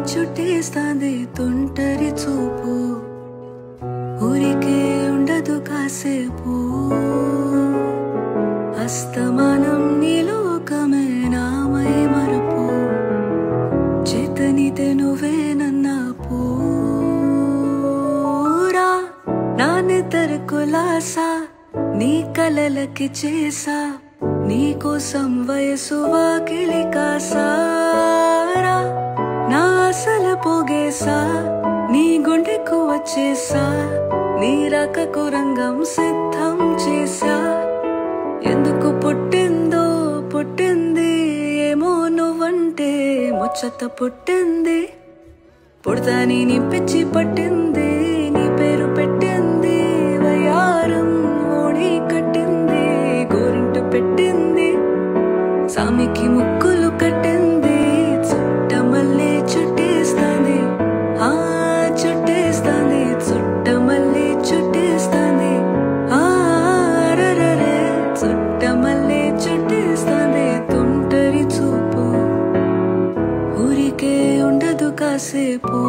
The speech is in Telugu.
చుట్టేస్తాంది తుంటరి చూపు ఊరికే ఉండదు కాసేపు అస్తమానం నీలోకమే నామై మరపు చేతనితే నువ్వే నన్న పూరా నా నిద్ర కులాసా నీ కలలకి చేసా నీకోసం వయసు వాకిలి కాసారా నా ఆశలు పోగేసా నీ గుండెకు వచ్చేసా నీ రాకకు రంగం సిద్ధం చేసా ఎందుకు పుట్టిందో పుట్టింది ఏమో నువ్వంటే ముచ్చట పుట్టింది పుడతాని నీ పిచ్చి పట్టింది నీ పేరు పెట్టింది వయారం ఓడి కట్టింది గోరింట పెట్టింది సామికి ముక్కులు కట్టింది చుట్టమల్లే చుట్టేస్తాంది చుట్టేస్తాంది చుట్టమల్లే చుట్టేస్తాంది రరే చుట్టమల్లే చుట్టేస్తాంది తుంటరి చూపు ఊరికే ఉండదు కాసేపు